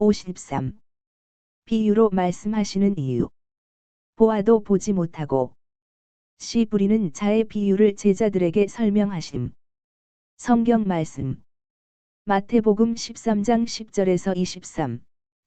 53. 비유로 말씀하시는 이유. 보아도 보지 못하고 씨 뿌리는 자의 비유를 제자들에게 설명하심. 성경 말씀. 마태복음 13장 10절에서 23.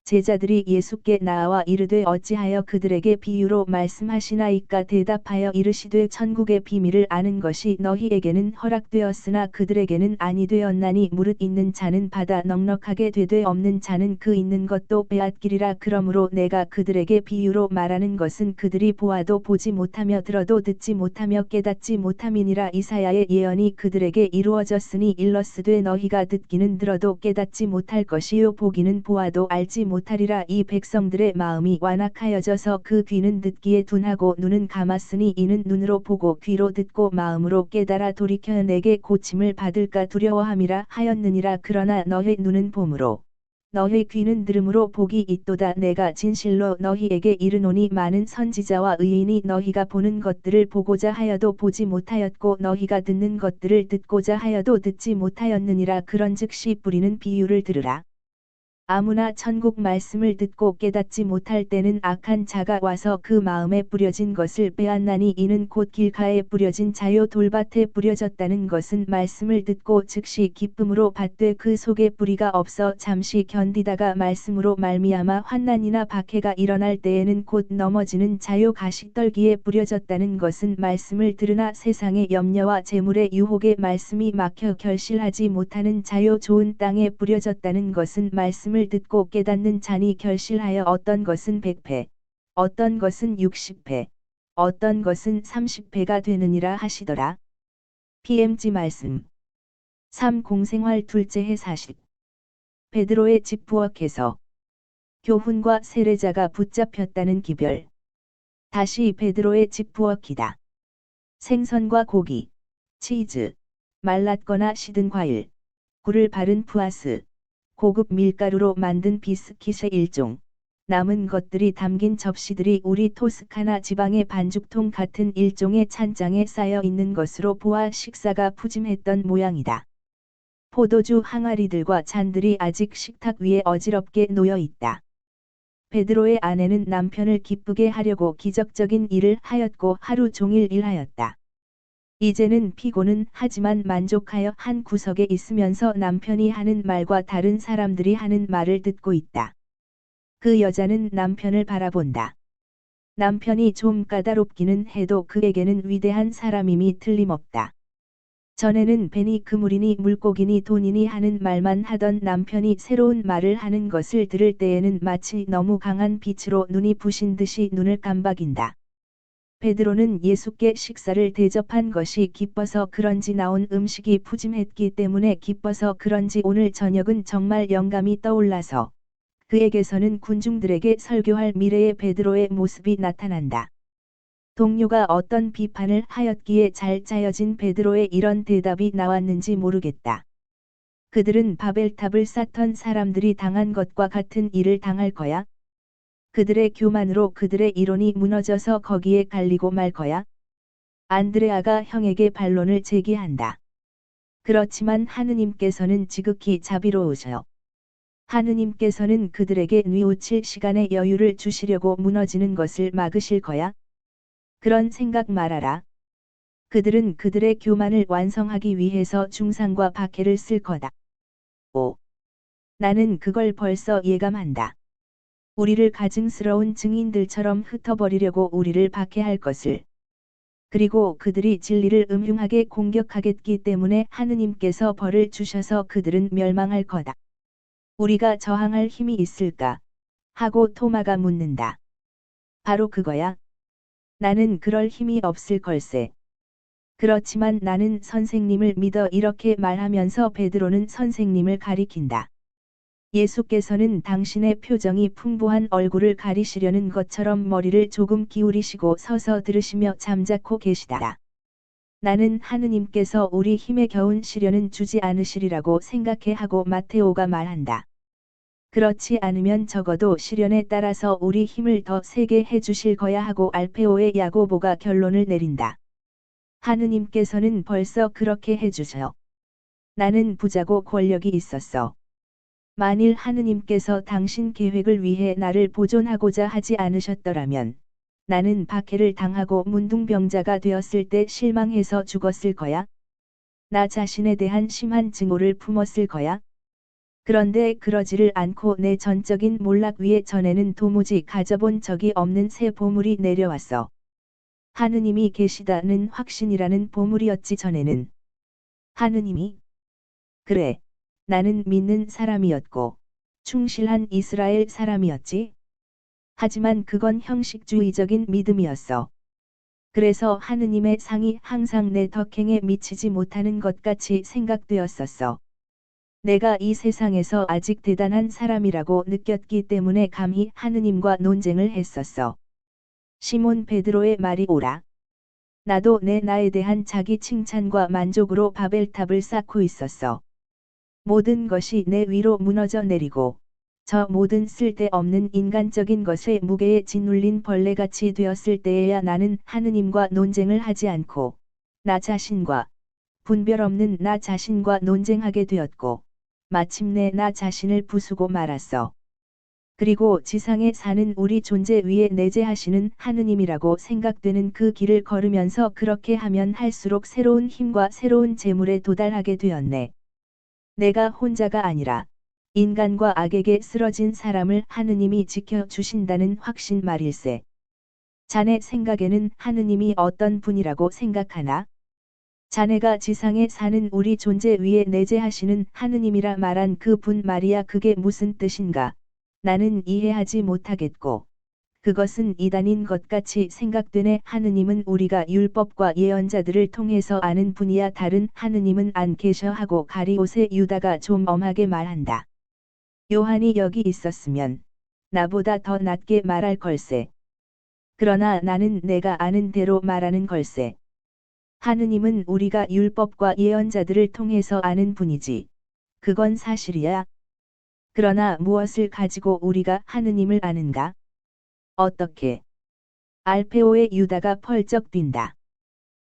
제자들이 예수께 나와 이르되 어찌하여 그들에게 비유로 말씀하시나이까. 대답하여 이르시되 천국의 비밀을 아는 것이 너희에게는 허락되었으나 그들에게는 아니 되었나니 무릇 있는 자는 받아 넉넉하게 되되 없는 자는 그 있는 것도 빼앗기리라. 그러므로 내가 그들에게 비유로 말하는 것은 그들이 보아도 보지 못하며 들어도 듣지 못하며 깨닫지 못함이니라. 이사야의 예언이 그들에게 이루어졌으니 일러스되 너희가 듣기는 들어도 깨닫지 못할 것이요 보기는 보아도 알지 못하리라. 이 백성들의 마음이 완악하여져서 그 귀는 듣기에 둔하고 눈은 감았으니 이는 눈으로 보고 귀로 듣고 마음으로 깨달아 돌이켜 내게 고침을 받을까 두려워함이라 하였느니라. 그러나 너희 눈은 봄으로 너희 귀는 들음으로 복이 있도다. 내가 진실로 너희에게 이르노니 많은 선지자와 의인이 너희가 보는 것들을 보고자 하여도 보지 못하였고 너희가 듣는 것들을 듣고자 하여도 듣지 못하였느니라. 그런즉 씨 뿌리는 비유를 들으라. 아무나 천국 말씀을 듣고 깨닫지 못할 때는 악한 자가 와서 그 마음에 뿌려진 것을 빼앗나니 이는 곧 길가에 뿌려진 자요 돌밭에 뿌려졌다는 것은 말씀을 듣고 즉시 기쁨으로 받되 그 속에 뿌리가 없어 잠시 견디다가 말씀으로 말미암아 환난이나 박해가 일어날 때에는 곧 넘어지는 자요 가시떨기에 뿌려졌다는 것은 말씀을 들으나 세상의 염려와 재물의 유혹에 말씀이 막혀 결실하지 못하는 자요 좋은 땅에 뿌려졌다는 것은 말씀을 듣고 깨닫는 자니 결실하여 어떤 것은 100배, 어떤 것은 60배, 어떤 것은 30배가 되느니라 하시더라. PMG 말씀. 3. 공생활 둘째 해 40. 베드로의 집 부엌에서 교훈과 세례자가 붙잡혔다는 기별. 다시 베드로의 집 부엌이다. 생선과 고기, 치즈, 말랐거나 시든 과일, 꿀을 바른 푸아스, 고급 밀가루로 만든 비스킷의 일종, 남은 것들이 담긴 접시들이 우리 토스카나 지방의 반죽통 같은 일종의 찬장에 쌓여 있는 것으로 보아 식사가 푸짐했던 모양이다. 포도주 항아리들과 잔들이 아직 식탁 위에 어지럽게 놓여 있다. 베드로의 아내는 남편을 기쁘게 하려고 기적적인 일을 하였고 하루 종일 일하였다. 이제는 피곤은 하지만 만족하여 한 구석에 있으면서 남편이 하는 말과 다른 사람들이 하는 말을 듣고 있다. 그 여자는 남편을 바라본다. 남편이 좀 까다롭기는 해도 그에게는 위대한 사람임이 틀림없다. 전에는 뱀이 그물이니 물고기니 돈이니 하는 말만 하던 남편이 새로운 말을 하는 것을 들을 때에는 마치 너무 강한 빛으로 눈이 부신 듯이 눈을 깜박인다. 베드로는 예수께 식사를 대접한 것이 기뻐서 그런지 나온 음식이 푸짐했기 때문에 기뻐서 그런지 오늘 저녁은 정말 영감이 떠올라서 그에게서는 군중들에게 설교할 미래의 베드로의 모습이 나타난다. 동료가 어떤 비판을 하였기에 잘 짜여진 베드로의 이런 대답이 나왔는지 모르겠다. 그들은 바벨탑을 쌓던 사람들이 당한 것과 같은 일을 당할 거야. 그들의 교만으로 그들의 이론이 무너져서 거기에 갈리고 말 거야. 안드레아가 형에게 반론을 제기한다. 그렇지만 하느님께서는 지극히 자비로우셔. 하느님께서는 그들에게 뉘우칠 시간의 여유를 주시려고 무너지는 것을 막으실 거야. 그런 생각 말아라. 그들은 그들의 교만을 완성하기 위해서 중상과 박해를 쓸 거다. 5. 나는 그걸 벌써 예감한다. 우리를 가증스러운 증인들처럼 흩어버리려고 우리를 박해할 것을. 그리고 그들이 진리를 음흉하게 공격하겠기 때문에 하느님께서 벌을 주셔서 그들은 멸망할 거다. 우리가 저항할 힘이 있을까? 하고 토마가 묻는다. 바로 그거야. 나는 그럴 힘이 없을 걸세. 그렇지만 나는 선생님을 믿어 이렇게 말하면서 베드로는 선생님을 가리킨다. 예수께서는 당신의 표정이 풍부한 얼굴을 가리시려는 것처럼 머리를 조금 기울이시고 서서 들으시며 잠자코 계시다. 나는 하느님께서 우리 힘에 겨운 시련은 주지 않으시리라고 생각해 하고 마테오가 말한다. 그렇지 않으면 적어도 시련에 따라서 우리 힘을 더 세게 해주실 거야 하고 알페오의 야고보가 결론을 내린다. 하느님께서는 벌써 그렇게 해주셔. 나는 부자고 권력이 있었어. 만일 하느님께서 당신 계획을 위해 나를 보존하고자 하지 않으셨더라면 나는 박해를 당하고 문둥병자가 되었을 때 실망해서 죽었을 거야. 나 자신에 대한 심한 증오를 품었을 거야. 그런데 그러지를 않고 내 전적인 몰락 위에 전에는 도무지 가져본 적이 없는 새 보물이 내려왔어. 하느님이 계시다는 확신이라는 보물이었지 전에는. 하느님이? 그래. 나는 믿는 사람이었고 충실한 이스라엘 사람이었지. 하지만 그건 형식주의적인 믿음이었어. 그래서 하느님의 상이 항상 내 덕행에 미치지 못하는 것 같이 생각되었었어. 내가 이 세상에서 아직 대단한 사람이라고 느꼈기 때문에 감히 하느님과 논쟁을 했었어. 시몬 베드로의 말이 옳아. 나도 내 나에 대한 자기 칭찬과 만족으로 바벨탑을 쌓고 있었어. 모든 것이 내 위로 무너져 내리고 저 모든 쓸데없는 인간적인 것에 무게에 짓눌린 벌레같이 되었을 때에야 나는 하느님과 논쟁을 하지 않고 나 자신과 분별 없는 나 자신과 논쟁하게 되었고 마침내 나 자신을 부수고 말았어. 그리고 지상에 사는 우리 존재 위에 내재하시는 하느님이라고 생각되는 그 길을 걸으면서 그렇게 하면 할수록 새로운 힘과 새로운 재물에 도달하게 되었네. 내가 혼자가 아니라 인간과 악에게 쓰러진 사람을 하느님이 지켜주신다는 확신 말일세. 자네 생각에는 하느님이 어떤 분이라고 생각하나? 자네가 지상에 사는 우리 존재 위에 내재하시는 하느님이라 말한 그 분 말이야 그게 무슨 뜻인가? 나는 이해하지 못하겠고 그것은 이단인 것 같이 생각되네. 하느님은 우리가 율법과 예언자들을 통해서 아는 분이야 다른 하느님은 안 계셔 하고 가리옷의 유다가 좀 엄하게 말한다. 요한이 여기 있었으면 나보다 더 낮게 말할 걸세. 그러나 나는 내가 아는 대로 말하는 걸세. 하느님은 우리가 율법과 예언자들을 통해서 아는 분이지. 그건 사실이야. 그러나 무엇을 가지고 우리가 하느님을 아는가? 어떻게? 알페오의 유다가 펄쩍 뛴다.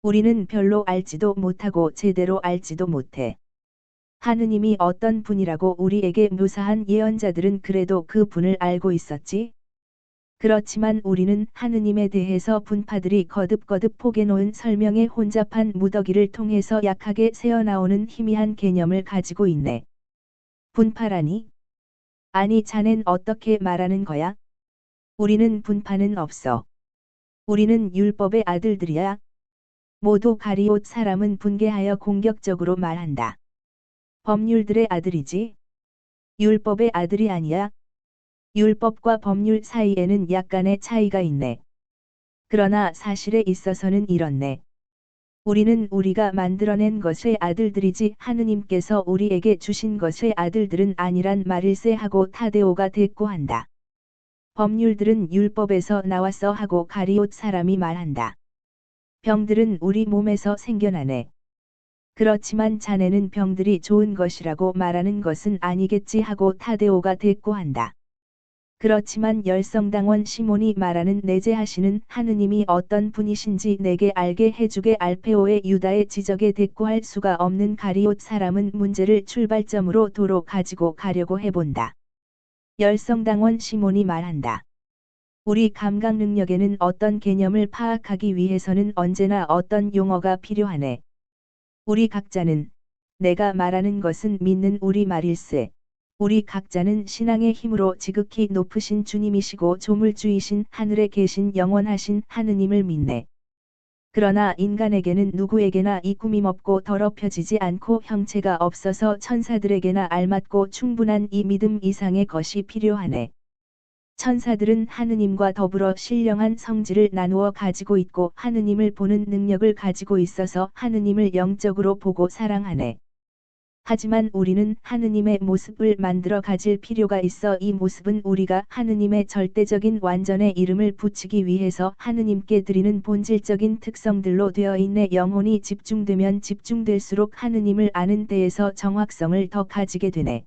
우리는 별로 알지도 못하고 제대로 알지도 못해. 하느님이 어떤 분이라고 우리에게 묘사한 예언자들은 그래도 그 분을 알고 있었지. 그렇지만 우리는 하느님에 대해서 분파들이 거듭거듭 포개놓은 설명의 혼잡한 무더기를 통해서 약하게 새어나오는 희미한 개념을 가지고 있네. 분파라니? 아니 자넨 어떻게 말하는 거야? 우리는 분파는 없어. 우리는 율법의 아들들이야. 모두 가리옷 사람은 분개하여 공격적으로 말한다. 법률들의 아들이지. 율법의 아들이 아니야. 율법과 법률 사이에는 약간의 차이가 있네. 그러나 사실에 있어서는 이렇네. 우리는 우리가 만들어낸 것의 아들들이지 하느님께서 우리에게 주신 것의 아들들은 아니란 말일세 하고 타데오가 대꾸한다. 법률들은 율법에서 나왔어 하고 가리옷 사람이 말한다. 병들은 우리 몸에서 생겨나네. 그렇지만 자네는 병들이 좋은 것이라고 말하는 것은 아니겠지 하고 타데오가 대꾸한다. 그렇지만 열성당원 시몬이 말하는 내재하시는 하느님이 어떤 분이신지 내게 알게 해주게 알페오의 유다의 지적에 대꾸할 수가 없는 가리옷 사람은 문제를 출발점으로 도로 가지고 가려고 해본다. 열성당원 시몬이 말한다. 우리 감각 능력에는 어떤 개념을 파악하기 위해서는 언제나 어떤 용어가 필요하네. 우리 각자는 내가 말하는 것은 믿는 우리 말일세. 우리 각자는 신앙의 힘으로 지극히 높으신 주님이시고 조물주이신 하늘에 계신 영원하신 하느님을 믿네. 그러나 인간에게는 누구에게나 이 꾸밈없고 더럽혀지지 않고 형체가 없어서 천사들에게나 알맞고 충분한 이 믿음 이상의 것이 필요하네. 천사들은 하느님과 더불어 신령한 성질을 나누어 가지고 있고 하느님을 보는 능력을 가지고 있어서 하느님을 영적으로 보고 사랑하네. 하지만 우리는 하느님의 모습을 만들어 가질 필요가 있어 이 모습은 우리가 하느님의 절대적인 완전의 이름을 붙이기 위해서 하느님께 드리는 본질적인 특성들로 되어 있네. 영혼이 집중되면 집중될수록 하느님을 아는 데에서 정확성을 더 가지게 되네.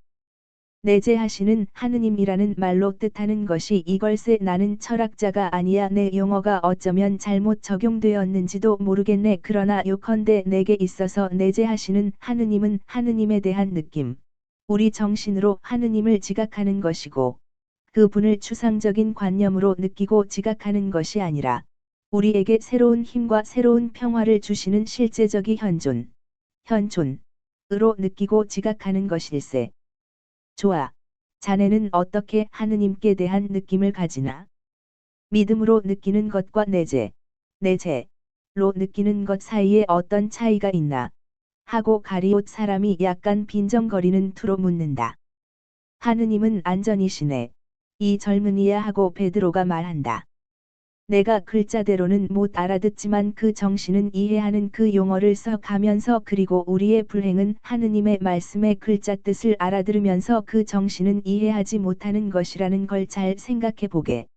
내재하시는 하느님이라는 말로 뜻하는 것이 이걸세. 나는 철학자가 아니야. 내 용어가 어쩌면 잘못 적용되었는지도 모르겠네. 그러나 요컨대 내게 있어서 내재하시는 하느님은 하느님에 대한 느낌, 우리 정신으로 하느님을 지각하는 것이고 그분을 추상적인 관념으로 느끼고 지각하는 것이 아니라 우리에게 새로운 힘과 새로운 평화를 주시는 실제적인 현존으로 느끼고 지각하는 것일세. 좋아. 자네는 어떻게 하느님께 대한 느낌을 가지나? 믿음으로 느끼는 것과 내재로 느끼는 것 사이에 어떤 차이가 있나? 하고 가리옷 사람이 약간 빈정거리는 투로 묻는다. 하느님은 안전이시네. 이 젊은이야 하고 베드로가 말한다. 내가 글자대로는 못 알아듣지만 그 정신은 이해하는 그 용어를 써 가면서 그리고 우리의 불행은 하느님의 말씀의 글자 뜻을 알아들으면서 그 정신은 이해하지 못하는 것이라는 걸 잘 생각해 보게.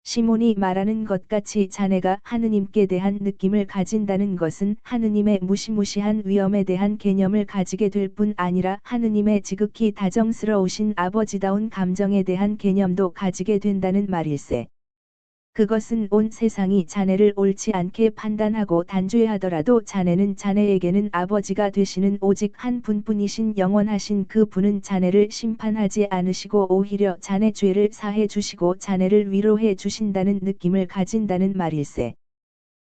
시몬이 말하는 것 같이 자네가 하느님께 대한 느낌을 가진다는 것은 하느님의 무시무시한 위엄에 대한 개념을 가지게 될 뿐 아니라 하느님의 지극히 다정스러우신 아버지다운 감정에 대한 개념도 가지게 된다는 말일세. 그것은 온 세상이 자네를 옳지 않게 판단하고 단죄하더라도 자네는 자네에게는 아버지가 되시는 오직 한 분뿐이신 영원하신 그 분은 자네를 심판하지 않으시고 오히려 자네 죄를 사해 주시고 자네를 위로해 주신다는 느낌을 가진다는 말일세.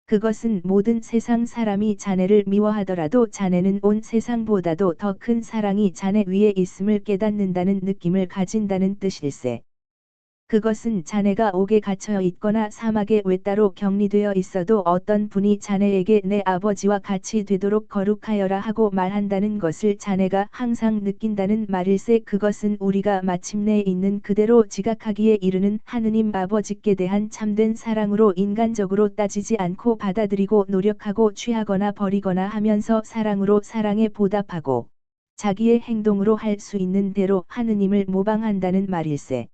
그것은 모든 세상 사람이 자네를 미워하더라도 자네는 온 세상보다도 더 큰 사랑이 자네 위에 있음을 깨닫는다는 느낌을 가진다는 뜻일세. 그것은 자네가 옥에 갇혀 있거나 사막에 외따로 격리되어 있어도 어떤 분이 자네에게 내 아버지와 같이 되도록 거룩하여라 하고 말한다는 것을 자네가 항상 느낀다는 말일세. 그것은 우리가 마침내 있는 그대로 지각하기에 이르는 하느님 아버지께 대한 참된 사랑으로 인간적으로 따지지 않고 받아들이고 노력하고 취하거나 버리거나 하면서 사랑으로 사랑에 보답하고 자기의 행동으로 할 수 있는 대로 하느님을 모방한다는 말일세.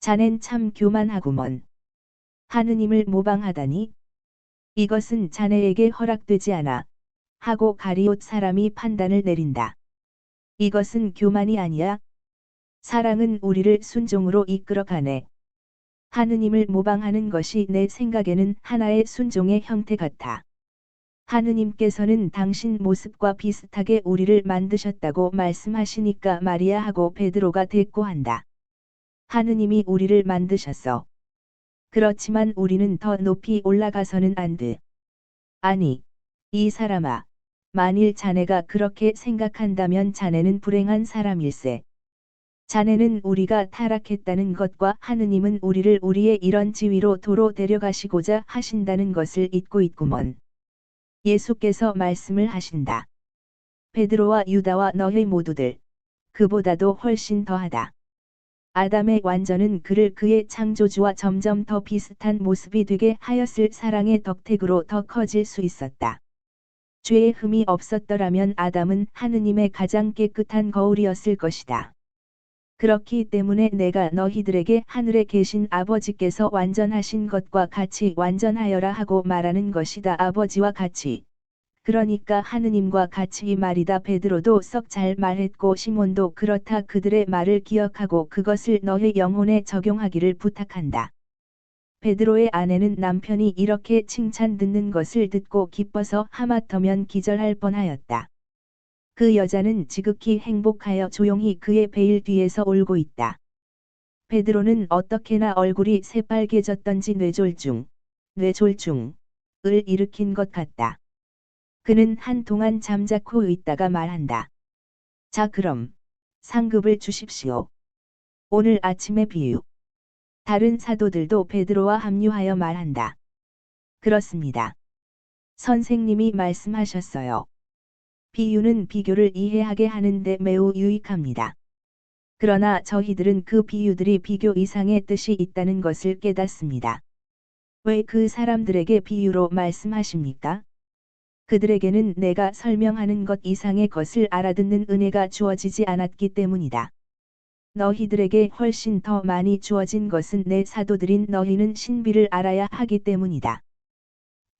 자넨 참 교만하구먼. 하느님을 모방하다니? 이것은 자네에게 허락되지 않아. 하고 가리옷 사람이 판단을 내린다. 이것은 교만이 아니야. 사랑은 우리를 순종으로 이끌어가네. 하느님을 모방하는 것이 내 생각에는 하나의 순종의 형태 같아. 하느님께서는 당신 모습과 비슷하게 우리를 만드셨다고 말씀하시니까 말이야 하고 베드로가 대꾸한다. 하느님이 우리를 만드셨어. 그렇지만 우리는 더 높이 올라가서는 안 돼. 아니, 이 사람아. 만일 자네가 그렇게 생각한다면 자네는 불행한 사람일세. 자네는 우리가 타락했다는 것과 하느님은 우리를 우리의 이런 지위로 도로 데려가시고자 하신다는 것을 잊고 있구먼. 예수께서 말씀을 하신다. 베드로와 유다와 너희 모두들. 그보다도 훨씬 더하다. 아담의 완전은 그를 그의 창조주와 점점 더 비슷한 모습이 되게 하였을 사랑의 덕택으로 더 커질 수 있었다. 죄의 흠이 없었더라면 아담은 하느님의 가장 깨끗한 거울이었을 것이다. 그렇기 때문에 내가 너희들에게 하늘에 계신 아버지께서 완전하신 것과 같이 완전하여라 하고 말하는 것이다. 아버지와 같이. 그러니까 하느님과 같이 말이다. 베드로도 썩 잘 말했고 시몬도 그렇다. 그들의 말을 기억하고 그것을 너의 영혼에 적용하기를 부탁한다. 베드로의 아내는 남편이 이렇게 칭찬 듣는 것을 듣고 기뻐서 하마터면 기절할 뻔하였다. 그 여자는 지극히 행복하여 조용히 그의 베일 뒤에서 울고 있다. 베드로는 어떻게나 얼굴이 새빨개졌던지 뇌졸중을 일으킨 것 같다. 그는 한동안 잠자코 있다가 말한다. 자 그럼 상급을 주십시오. 오늘 아침의 비유. 다른 사도들도 베드로와 합류하여 말한다. 그렇습니다. 선생님이 말씀하셨어요. 비유는 비교를 이해하게 하는데 매우 유익합니다. 그러나 저희들은 그 비유들이 비교 이상의 뜻이 있다는 것을 깨닫습니다. 왜 그 사람들에게 비유로 말씀하십니까? 그들에게는 내가 설명하는 것 이상의 것을 알아듣는 은혜가 주어지지 않았기 때문이다. 너희들에게 훨씬 더 많이 주어진 것은 내 사도들인 너희는 신비를 알아야 하기 때문이다.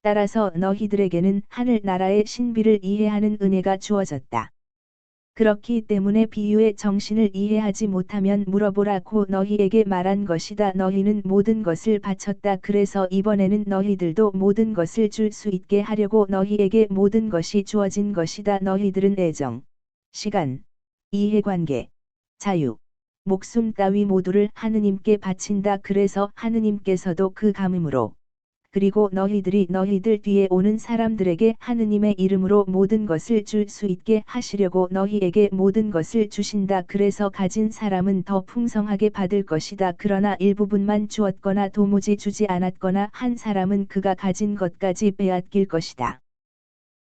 따라서 너희들에게는 하늘나라의 신비를 이해하는 은혜가 주어졌다. 그렇기 때문에 비유의 정신을 이해하지 못하면 물어보라고 너희에게 말한 것이다. 너희는 모든 것을 바쳤다. 그래서 이번에는 너희들도 모든 것을 줄 수 있게 하려고 너희에게 모든 것이 주어진 것이다. 너희들은 애정, 시간, 이해관계, 자유, 목숨 따위 모두를 하느님께 바친다. 그래서 하느님께서도 그 감음으로 그리고 너희들이 너희들 뒤에 오는 사람들에게 하느님의 이름으로 모든 것을 줄 수 있게 하시려고 너희에게 모든 것을 주신다. 그래서 가진 사람은 더 풍성하게 받을 것이다. 그러나 일부분만 주었거나 도무지 주지 않았거나 한 사람은 그가 가진 것까지 빼앗길 것이다.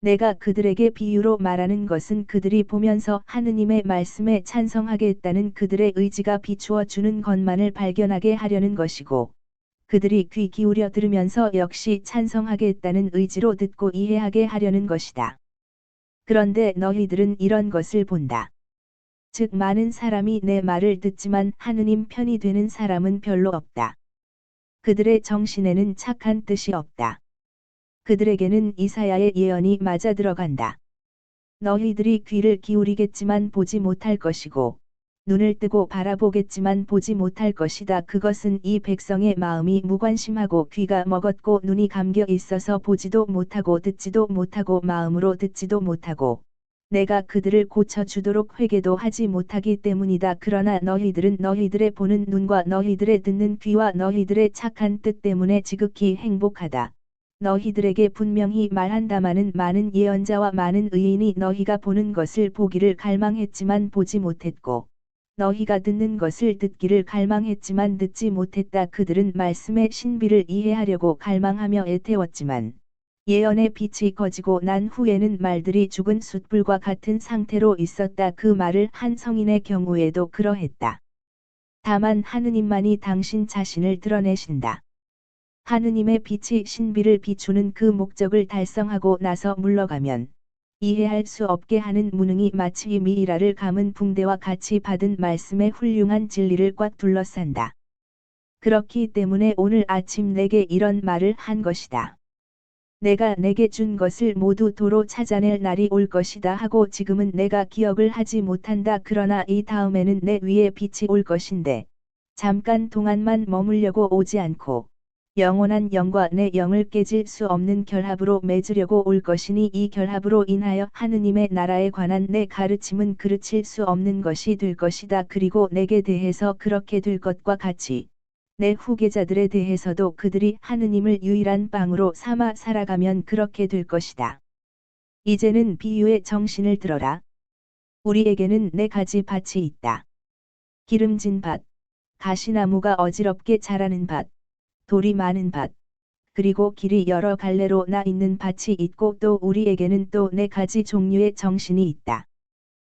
내가 그들에게 비유로 말하는 것은 그들이 보면서 하느님의 말씀에 찬성하겠다는 그들의 의지가 비추어 주는 것만을 발견하게 하려는 것이고, 그들이 귀 기울여 들으면서 역시 찬성하겠다는 의지로 듣고 이해하게 하려는 것이다. 그런데 너희들은 이런 것을 본다. 즉 많은 사람이 내 말을 듣지만 하느님 편이 되는 사람은 별로 없다. 그들의 정신에는 착한 뜻이 없다. 그들에게는 이사야의 예언이 맞아 들어간다. 너희들이 귀를 기울이겠지만 보지 못할 것이고, 눈을 뜨고 바라보겠지만 보지 못할 것이다. 그것은 이 백성의 마음이 무관심하고 귀가 먹었고 눈이 감겨 있어서 보지도 못하고 듣지도 못하고 마음으로 듣지도 못하고 내가 그들을 고쳐주도록 회개도 하지 못하기 때문이다. 그러나 너희들은 너희들의 보는 눈과 너희들의 듣는 귀와 너희들의 착한 뜻 때문에 지극히 행복하다. 너희들에게 분명히 말한다마는 많은 예언자와 많은 의인이 너희가 보는 것을 보기를 갈망했지만 보지 못했고 너희가 듣는 것을 듣기를 갈망했지만 듣지 못했다. 그들은 말씀의 신비를 이해하려고 갈망하며 애태웠지만 예언의 빛이 꺼지고 난 후에는 말들이 죽은 숯불과 같은 상태로 있었다. 그 말을 한 성인의 경우에도 그러했다. 다만 하느님만이 당신 자신을 드러내신다. 하느님의 빛이 신비를 비추는 그 목적을 달성하고 나서 물러가면 이해할 수 없게 하는 무능이 마치 미이라를 감은 붕대와 같이 받은 말씀의 훌륭한 진리를 꽉 둘러싼다. 그렇기 때문에 오늘 아침 내게 이런 말을 한 것이다. 내가 내게 준 것을 모두 도로 찾아낼 날이 올 것이다 하고 지금은 내가 기억을 하지 못한다. 그러나 이 다음에는 내 위에 빛이 올 것인데 잠깐 동안만 머물려고 오지 않고 영원한 영과 내 영을 깨질 수 없는 결합으로 맺으려고 올 것이니 이 결합으로 인하여 하느님의 나라에 관한 내 가르침은 그르칠 수 없는 것이 될 것이다. 그리고 내게 대해서 그렇게 될 것과 같이 내 후계자들에 대해서도 그들이 하느님을 유일한 빵으로 삼아 살아가면 그렇게 될 것이다. 이제는 비유의 정신을 들어라. 우리에게는 네 가지 밭이 있다. 기름진 밭, 가시나무가 어지럽게 자라는 밭, 돌이 많은 밭, 그리고 길이 여러 갈래로 나 있는 밭이 있고 또 우리에게는 또 네 가지 종류의 정신이 있다.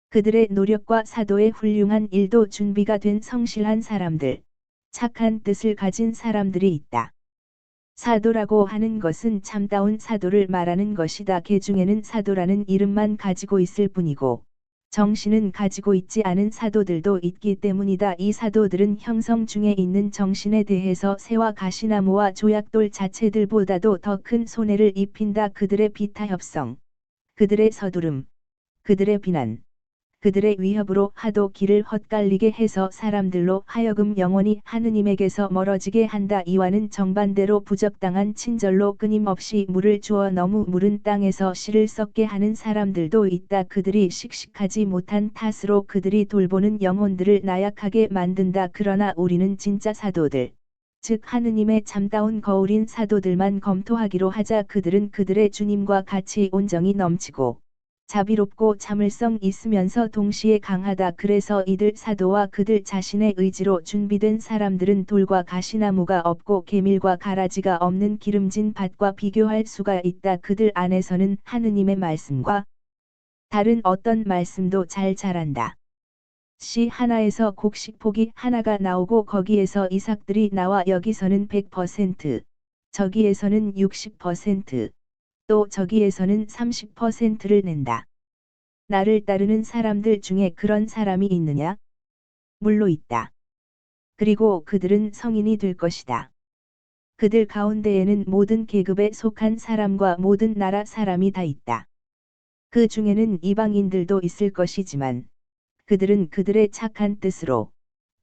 그들의 노력과 사도의 훌륭한 일도 준비가 된 성실한 사람들, 착한 뜻을 가진 사람들이 있다. 사도라고 하는 것은 참다운 사도를 말하는 것이다. 개중에는 사도라는 이름만 가지고 있을 뿐이고 정신은 가지고 있지 않은 사도들도 있기 때문이다. 이 사도들은 형성 중에 있는 정신에 대해서 새와 가시나무와 조약돌 자체들보다도 더 큰 손해를 입힌다. 그들의 비타협성, 그들의 서두름, 그들의 비난, 그들의 위협으로 하도 길을 헛갈리게 해서 사람들로 하여금 영원히 하느님에게서 멀어지게 한다. 이와는 정반대로 부적당한 친절로 끊임없이 물을 주어 너무 무른 땅에서 씨를 썩게 하는 사람들도 있다. 그들이 씩씩하지 못한 탓으로 그들이 돌보는 영혼들을 나약하게 만든다. 그러나 우리는 진짜 사도들, 즉 하느님의 참다운 거울인 사도들만 검토하기로 하자. 그들은 그들의 주님과 같이 온정이 넘치고 자비롭고 참을성 있으면서 동시에 강하다. 그래서 이들 사도와 그들 자신의 의지로 준비된 사람들은 돌과 가시나무가 없고 계밀과 가라지가 없는 기름진 밭과 비교할 수가 있다. 그들 안에서는 하느님의 말씀과 다른 어떤 말씀도 잘 자란다. 씨 하나에서 곡식포기 하나가 나오고 거기에서 이삭들이 나와 여기서는 100%, 저기에서는 60%, 또 저기에서는 30%를 낸다. 나를 따르는 사람들 중에 그런 사람이 있느냐? 물로 있다. 그리고 그들은 성인이 될 것이다. 그들 가운데에는 모든 계급에 속한 사람과 모든 나라 사람이 다 있다. 그 중에는 이방인들도 있을 것이지만 그들은 그들의 착한 뜻으로,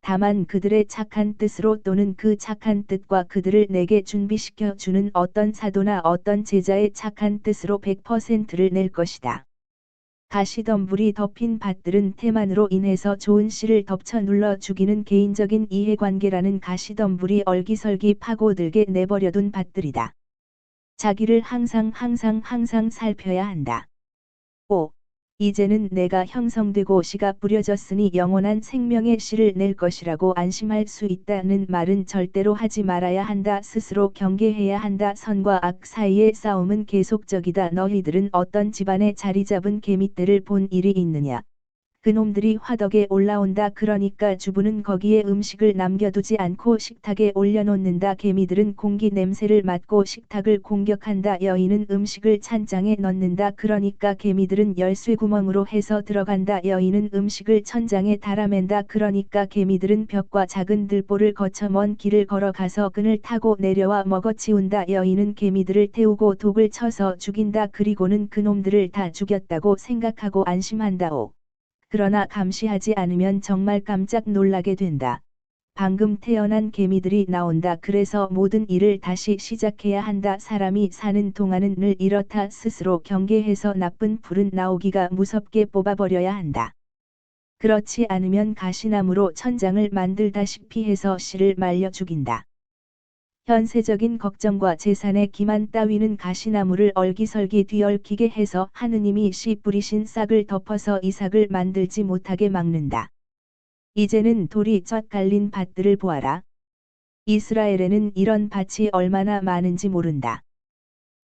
다만 그들의 착한 뜻으로 또는 그 착한 뜻과 그들을 내게 준비시켜 주는 어떤 사도나 어떤 제자의 착한 뜻으로 100%를 낼 것이다. 가시덤불이 덮인 밭들은 태만으로 인해서 좋은 씨를 덮쳐 눌러 죽이는 개인적인 이해관계라는 가시덤불이 얼기설기 파고들게 내버려둔 밭들이다. 자기를 항상 살펴야 한다. 5. 이제는 내가 형성되고 씨가 뿌려졌으니 영원한 생명의 씨를 낼 것이라고 안심할 수 있다는 말은 절대로 하지 말아야 한다. 스스로 경계해야 한다. 선과 악 사이의 싸움은 계속적이다. 너희들은 어떤 집안에 자리 잡은 개미떼를 본 일이 있느냐? 그놈들이 화덕에 올라온다. 그러니까 주부는 거기에 음식을 남겨두지 않고 식탁에 올려놓는다. 개미들은 공기 냄새를 맡고 식탁을 공격한다. 여인은 음식을 찬장에 넣는다. 그러니까 개미들은 열쇠구멍으로 해서 들어간다. 여인은 음식을 천장에 달아맨다. 그러니까 개미들은 벽과 작은 들보를 거쳐 먼 길을 걸어가서 그늘 타고 내려와 먹어치운다. 여인은 개미들을 태우고 독을 쳐서 죽인다. 그리고는 그놈들을 다 죽였다고 생각하고 안심한다오. 그러나 감시하지 않으면 정말 깜짝 놀라게 된다. 방금 태어난 개미들이 나온다. 그래서 모든 일을 다시 시작해야 한다. 사람이 사는 동안은 늘 이렇다. 스스로 경계해서 나쁜 풀은 나오기가 무섭게 뽑아버려야 한다. 그렇지 않으면 가시나무로 천장을 만들다시피 해서 씨를 말려 죽인다. 현세적인 걱정과 재산의 기만 따위는 가시나무를 얼기설기 뒤얽히게 해서 하느님이 씨 뿌리신 싹을 덮어서 이삭을 만들지 못하게 막는다. 이제는 돌이 쫙 갈린 밭들을 보아라. 이스라엘에는 이런 밭이 얼마나 많은지 모른다.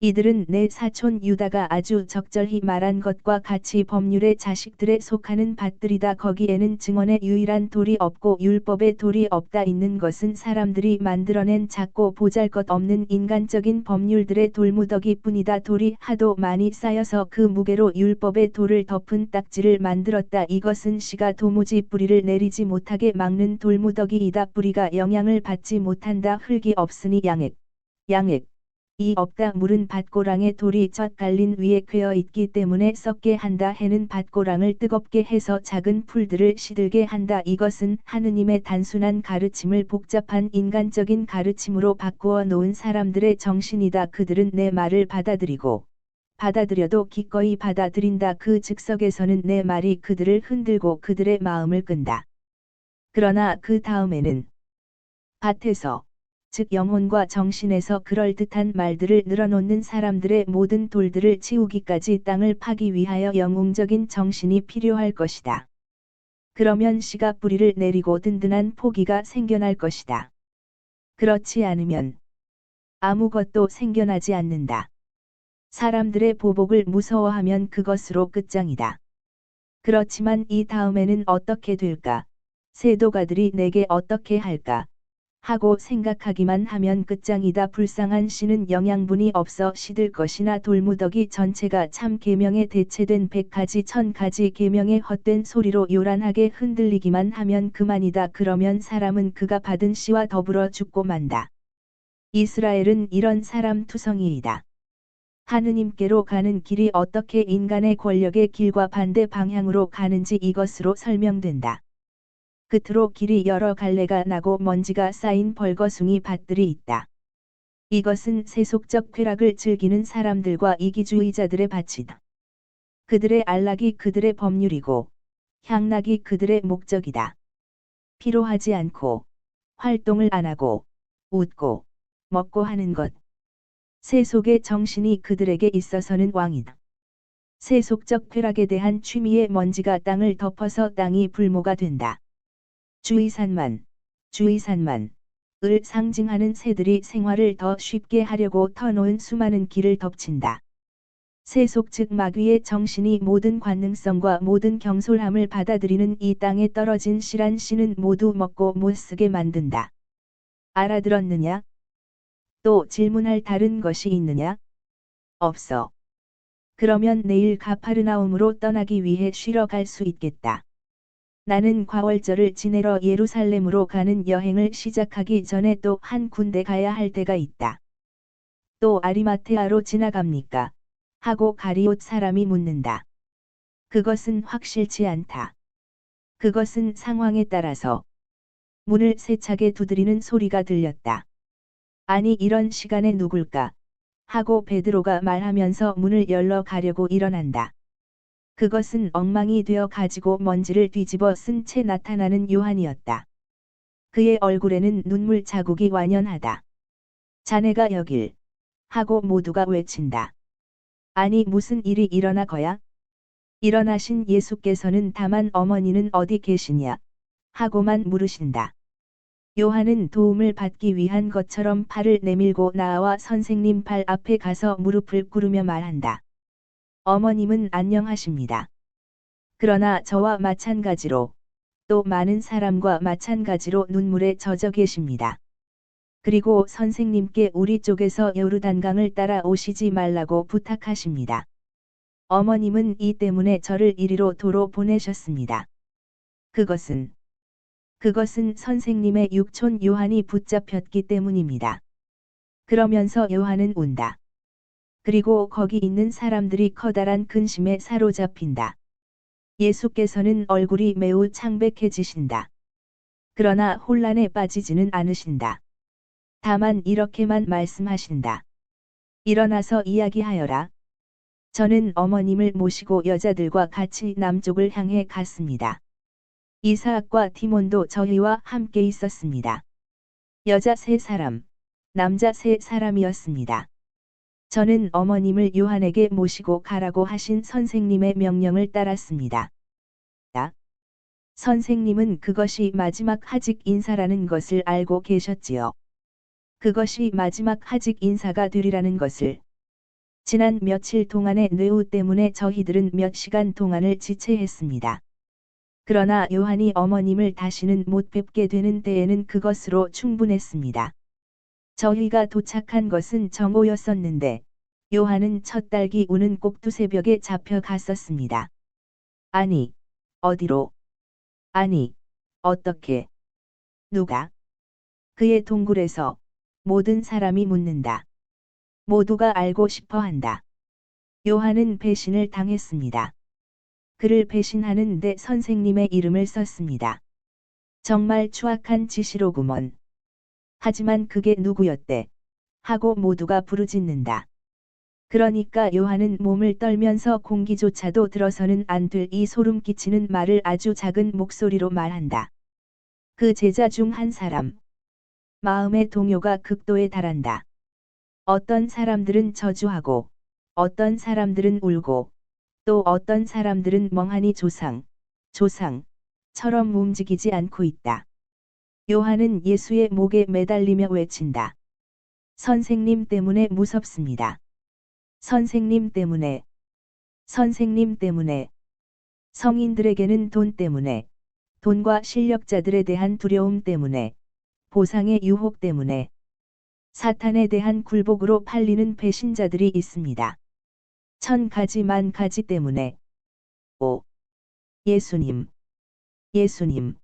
이들은 내 사촌 유다가 아주 적절히 말한 것과 같이 법률의 자식들에 속하는 밭들이다. 거기에는 증언의 유일한 돌이 없고 율법의 돌이 없다. 있는 것은 사람들이 만들어낸 작고 보잘것없는 인간적인 법률들의 돌무더기 뿐이다. 돌이 하도 많이 쌓여서 그 무게로 율법의 돌을 덮은 딱지를 만들었다. 이것은 씨가 도무지 뿌리를 내리지 못하게 막는 돌무더기이다. 뿌리가 영향을 받지 못한다. 흙이 없으니 양액. 이 없다. 물은 밭고랑에 돌이 쫙 갈린 위에 괴어 있기 때문에 썩게 한다. 해는 밭고랑을 뜨겁게 해서 작은 풀들을 시들게 한다. 이것은 하느님의 단순한 가르침을 복잡한 인간적인 가르침으로 바꾸어 놓은 사람들의 정신이다. 그들은 내 말을 받아들여도 기꺼이 받아들인다. 그 즉석에서는 내 말이 그들을 흔들고 그들의 마음을 끈다. 그러나 그 다음에는 밭에서 즉 영혼과 정신에서 그럴듯한 말들을 늘어놓는 사람들의 모든 돌들을 치우기까지 땅을 파기 위하여 영웅적인 정신이 필요할 것이다. 그러면 씨가 뿌리를 내리고 든든한 포기가 생겨날 것이다. 그렇지 않으면 아무것도 생겨나지 않는다. 사람들의 보복을 무서워하면 그것으로 끝장이다. 그렇지만 이 다음에는 어떻게 될까? 세도가들이 내게 어떻게 할까? 하고 생각하기만 하면 끝장이다. 불쌍한 씨는 영양분이 없어 시들 것이나 돌무더기 전체가 참 계명에 대체된 100가지 1000가지 계명의 헛된 소리로 요란하게 흔들리기만 하면 그만이다. 그러면 사람은 그가 받은 씨와 더불어 죽고 만다. 이스라엘은 이런 사람 투성이이다. 하느님께로 가는 길이 어떻게 인간의 권력의 길과 반대 방향으로 가는지 이것으로 설명된다. 끝으로 길이 여러 갈래가 나고 먼지가 쌓인 벌거숭이 밭들이 있다. 이것은 세속적 쾌락을 즐기는 사람들과 이기주의자들의 밭이다. 그들의 안락이 그들의 법률이고 향락이 그들의 목적이다. 피로하지 않고 활동을 안 하고 웃고 먹고 하는 것. 세속의 정신이 그들에게 있어서는 왕이다. 세속적 쾌락에 대한 취미의 먼지가 땅을 덮어서 땅이 불모가 된다. 주의산만 을 상징하는 새들이 생활을 더 쉽게 하려고 터놓은 수많은 길을 덮친다. 세속 즉 마귀의 정신이 모든 관능성과 모든 경솔함을 받아들이는 이 땅에 떨어진 씨란 씨는 모두 먹고 못 쓰게 만든다. 알아들었느냐? 또 질문할 다른 것이 있느냐? 없어. 그러면 내일 가파르나움으로 떠나기 위해 쉬러 갈 수 있겠다. 나는 과월절을 지내러 예루살렘으로 가는 여행을 시작하기 전에 또 한 군데 가야 할 때가 있다. 또 아리마테아로 지나갑니까? 하고 가리옷 사람이 묻는다. 그것은 확실치 않다. 그것은 상황에 따라서. 문을 세차게 두드리는 소리가 들렸다. 아니 이런 시간에 누굴까? 하고 베드로가 말하면서 문을 열러 가려고 일어난다. 그것은 엉망이 되어 가지고 먼지를 뒤집어 쓴 채 나타나는 요한이었다. 그의 얼굴에는 눈물 자국이 완연하다. 자네가 여길 하고 모두가 외친다. 아니 무슨 일이 일어나 거야? 일어나신 예수께서는 다만 어머니는 어디 계시냐? 하고만 물으신다. 요한은 도움을 받기 위한 것처럼 팔을 내밀고 나와 선생님 발 앞에 가서 무릎을 꿇으며 말한다. 어머님은 안녕하십니다. 그러나 저와 마찬가지로 또 많은 사람과 마찬가지로 눈물에 젖어 계십니다. 그리고 선생님께 우리 쪽에서 요르단강을 따라 오시지 말라고 부탁하십니다. 어머님은 이 때문에 저를 이리로 도로 보내셨습니다. 그것은 선생님의 육촌 요한이 붙잡혔기 때문입니다. 그러면서 요한은 운다. 그리고 거기 있는 사람들이 커다란 근심에 사로잡힌다. 예수께서는 얼굴이 매우 창백해지신다. 그러나 혼란에 빠지지는 않으신다. 다만 이렇게만 말씀하신다. 일어나서 이야기하여라. 저는 어머님을 모시고 여자들과 같이 남쪽을 향해 갔습니다. 이사학과 티몬도 저희와 함께 있었습니다. 여자 3사람, 남자 3사람이었습니다. 저는 어머님을 요한에게 모시고 가라고 하신 선생님의 명령을 따랐습니다. 선생님은 그것이 마지막 하직 인사라는 것을 알고 계셨지요. 그것이 마지막 하직 인사가 되리라는 것을. 지난 며칠 동안의 뇌우 때문에 저희들은 몇 시간 동안을 지체했습니다. 그러나 요한이 어머님을 다시는 못 뵙게 되는 때에는 그것으로 충분했습니다. 저희가 도착한 것은 정오였었는데 요한은 첫 딸기 우는 꼭두새벽에 잡혀갔었습니다. 아니, 어디로? 아니, 어떻게? 누가? 그의 동굴에서 모든 사람이 묻는다. 모두가 알고 싶어한다. 요한은 배신을 당했습니다. 그를 배신하는 데 선생님의 이름을 썼습니다. 정말 추악한 짓이로구먼. 하지만 그게 누구였대? 하고 모두가 부르짖는다. 그러니까 요한은 몸을 떨면서 공기조차도 들어서는 안 될 이 소름 끼치는 말을 아주 작은 목소리로 말한다. 그 제자 중 한 사람. 마음의 동요가 극도에 달한다. 어떤 사람들은 저주하고, 어떤 사람들은 울고, 또 어떤 사람들은 멍하니 조상처럼 움직이지 않고 있다. 요한은 예수의 목에 매달리며 외친다. 선생님 때문에 무섭습니다. 선생님 때문에. 선생님 때문에. 성인들에게는 돈 때문에, 돈과 실력자들에 대한 두려움 때문에, 보상의 유혹 때문에, 사탄에 대한 굴복으로 팔리는 배신자들이 있습니다. 1000가지 만가지 때문에. 오. 예수님. 예수님.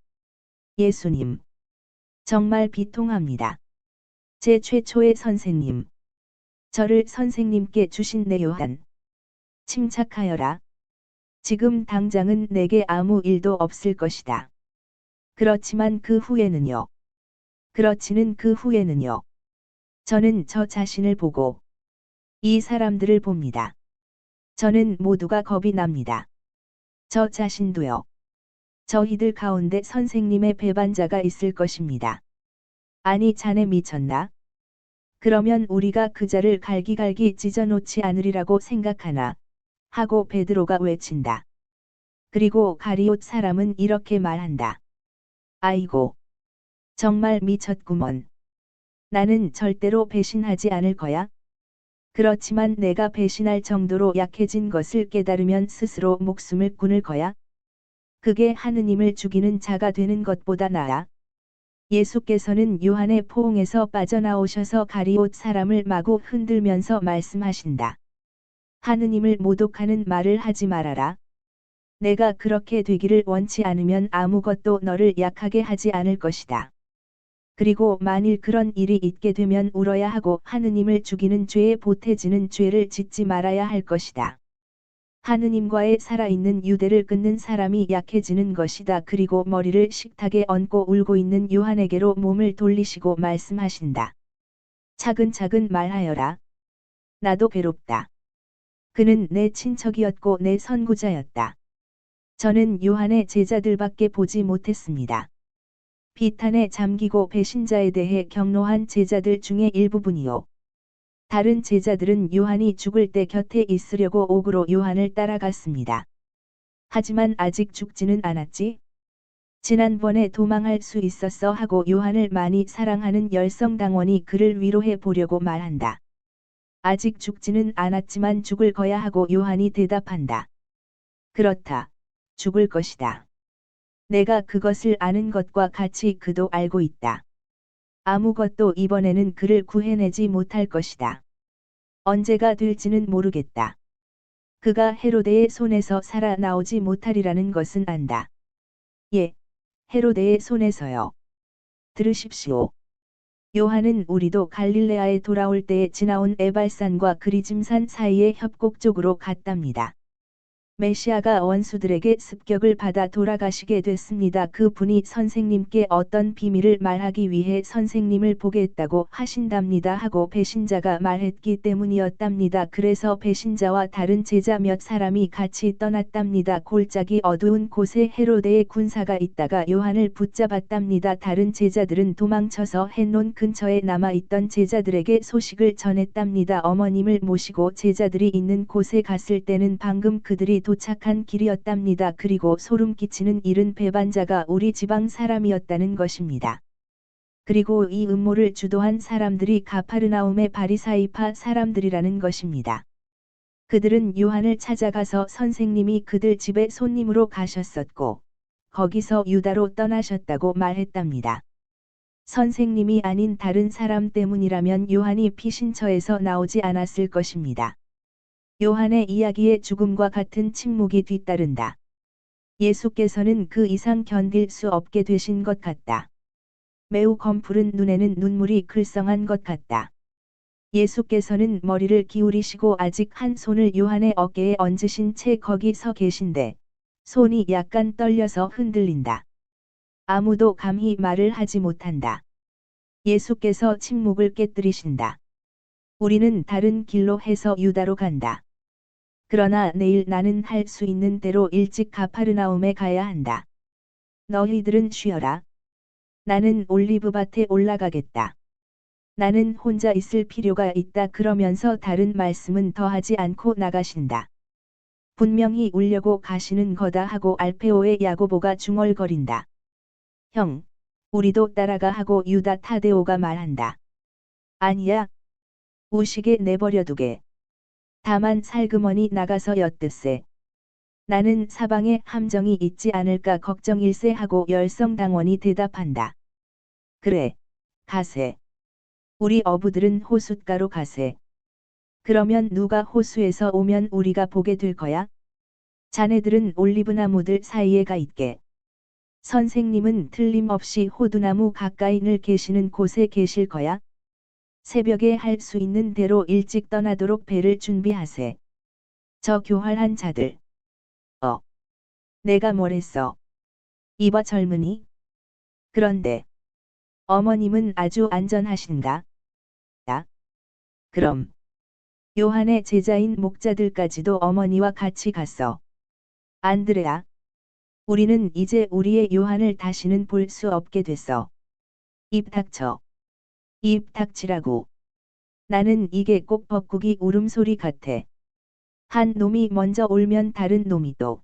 예수님. 정말 비통합니다. 제 최초의 선생님. 저를 선생님께 주신 내 요한. 침착하여라. 지금 당장은 내게 아무 일도 없을 것이다. 그렇지만 그 후에는요. 그렇지는 그 후에는요. 저는 저 자신을 보고 이 사람들을 봅니다. 저는 모두가 겁이 납니다. 저 자신도요. 저희들 가운데 선생님의 배반자가 있을 것입니다. 아니 자네 미쳤나? 그러면 우리가 그 자를 갈기갈기 찢어놓지 않으리라고 생각하나? 하고 베드로가 외친다. 그리고 가리옷 사람은 이렇게 말한다. 아이고. 정말 미쳤구먼. 나는 절대로 배신하지 않을 거야. 그렇지만 내가 배신할 정도로 약해진 것을 깨달으면 스스로 목숨을 끊을 거야. 그게 하느님을 죽이는 자가 되는 것보다 나아. 예수께서는 요한의 포옹에서 빠져나오셔서 가리옷 사람을 마구 흔들면서 말씀하신다. 하느님을 모독하는 말을 하지 말아라. 내가 그렇게 되기를 원치 않으면 아무것도 너를 약하게 하지 않을 것이다. 그리고 만일 그런 일이 있게 되면 울어야 하고 하느님을 죽이는 죄에 보태지는 죄를 짓지 말아야 할 것이다. 하느님과의 살아있는 유대를 끊는 사람이 약해지는 것이다. 그리고 머리를 식탁에 얹고 울고 있는 요한에게로 몸을 돌리시고 말씀하신다. 차근차근 말하여라. 나도 괴롭다. 그는 내 친척이었고 내 선구자였다. 저는 요한의 제자들밖에 보지 못했습니다. 비탄에 잠기고 배신자에 대해 경로한 제자들 중에 일부분이요. 다른 제자들은 요한이 죽을 때 곁에 있으려고 옥으로 요한을 따라갔습니다. 하지만 아직 죽지는 않았지? 지난번에 도망할 수 있었어 하고 요한을 많이 사랑하는 열성당원이 그를 위로해 보려고 말한다. 아직 죽지는 않았지만 죽을 거야 하고 요한이 대답한다. 그렇다. 죽을 것이다. 내가 그것을 아는 것과 같이 그도 알고 있다. 아무것도 이번에는 그를 구해내지 못할 것이다. 언제가 될지는 모르겠다. 그가 헤로데의 손에서 살아나오지 못하리라는 것은 안다. 예, 헤로데의 손에서요. 들으십시오. 요한은 우리도 갈릴레아에 돌아올 때에 지나온 에발산과 그리짐산 사이의 협곡 쪽으로 갔답니다. 메시아가 원수들에게 습격을 받아 돌아가시게 됐습니다. 그 분이 선생님께 어떤 비밀을 말하기 위해 선생님을 보겠다고 하신답니다 하고 배신자가 말했기 때문이었답니다. 그래서 배신자와 다른 제자 몇 사람이 같이 떠났답니다. 골짜기 어두운 곳에 헤로데의 군사가 있다가 요한을 붙잡았답니다. 다른 제자들은 도망쳐서 헨론 근처에 남아있던 제자들에게 소식을 전했답니다. 어머님을 모시고 제자들이 있는 곳에 갔을 때는 방금 그들이 도착한 길이었답니다. 그리고 소름 끼치는 일은 배반자가 우리 지방 사람이었다는 것입니다. 그리고 이 음모를 주도한 사람들이 가파르나움의 바리사이파 사람들이라는 것입니다. 그들은 요한을 찾아가서 선생님이 그들 집에 손님으로 가셨었고 거기서 유다로 떠나셨다고 말했답니다. 선생님이 아닌 다른 사람 때문이라면 요한이 피신처에서 나오지 않았을 것입니다. 요한의 이야기에 죽음과 같은 침묵이 뒤따른다. 예수께서는 그 이상 견딜 수 없게 되신 것 같다. 매우 검푸른 눈에는 눈물이 글썽한 것 같다. 예수께서는 머리를 기울이시고 아직 한 손을 요한의 어깨에 얹으신 채 거기 서 계신데 손이 약간 떨려서 흔들린다. 아무도 감히 말을 하지 못한다. 예수께서 침묵을 깨뜨리신다. 우리는 다른 길로 해서 유다로 간다. 그러나 내일 나는 할 수 있는 대로 일찍 가파르나움에 가야 한다. 너희들은 쉬어라. 나는 올리브밭에 올라가겠다. 나는 혼자 있을 필요가 있다. 그러면서 다른 말씀은 더하지 않고 나가신다. 분명히 울려고 가시는 거다 하고 알페오의 야고보가 중얼거린다. 형, 우리도 따라가 하고 유다 타데오가 말한다. 아니야. 우시게 내버려두게. 다만 살그머니 나가서 엿듣세. 나는 사방에 함정이 있지 않을까 걱정일세 하고 열성당원이 대답한다. 그래, 가세. 우리 어부들은 호숫가로 가세. 그러면 누가 호수에서 오면 우리가 보게 될 거야? 자네들은 올리브나무들 사이에 가 있게. 선생님은 틀림없이 호두나무 가까이 늘 계시는 곳에 계실 거야? 새벽에 할 수 있는 대로 일찍 떠나도록 배를 준비하세. 저 교활한 자들. 내가 뭐랬어? 이봐 젊은이. 그런데 어머님은 아주 안전하신가? 야. 그럼 요한의 제자인 목자들까지도 어머니와 같이 갔어. 안드레아. 우리는 이제 우리의 요한을 다시는 볼 수 없게 됐어. 입 닥쳐. 입 닥치라고. 나는 이게 꼭 벚국이 울음소리 같아. 한 놈이 먼저 울면 다른 놈이 또.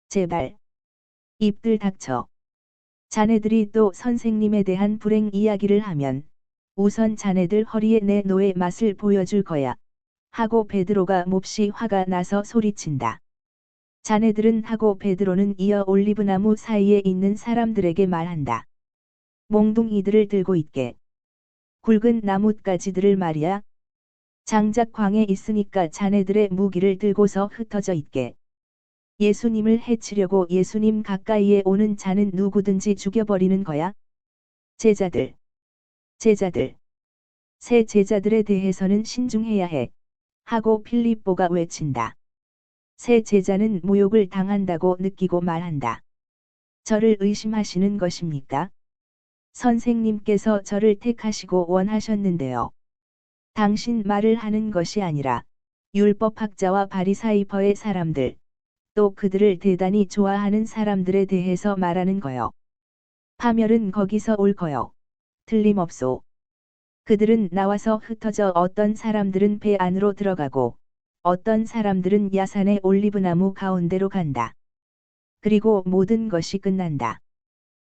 제발. 입들 닥쳐. 자네들이 또 선생님에 대한 불행 이야기를 하면 우선 자네들 허리에 내 노의 맛을 보여줄 거야. 하고 베드로가 몹시 화가 나서 소리친다. 자네들은 하고 베드로는 이어 올리브나무 사이에 있는 사람들에게 말한다. 몽둥이들을 들고 있게. 굵은 나뭇가지들을 말이야. 장작 광에 있으니까 자네들의 무기를 들고서 흩어져 있게. 예수님을 해치려고 예수님 가까이에 오는 자는 누구든지 죽여버리는 거야. 제자들. 새 제자들에 대해서는 신중해야 해. 하고 필립보가 외친다. 새 제자는 모욕을 당한다고 느끼고 말한다. 저를 의심하시는 것입니까? 선생님께서 저를 택하시고 원하셨는데요. 당신 말을 하는 것이 아니라 율법학자와 바리사이퍼의 사람들, 또 그들을 대단히 좋아하는 사람들에 대해서 말하는 거요. 파멸은 거기서 올 거요. 틀림없소. 그들은 나와서 흩어져 어떤 사람들은 배 안으로 들어가고 어떤 사람들은 야산의 올리브나무 가운데로 간다. 그리고 모든 것이 끝난다.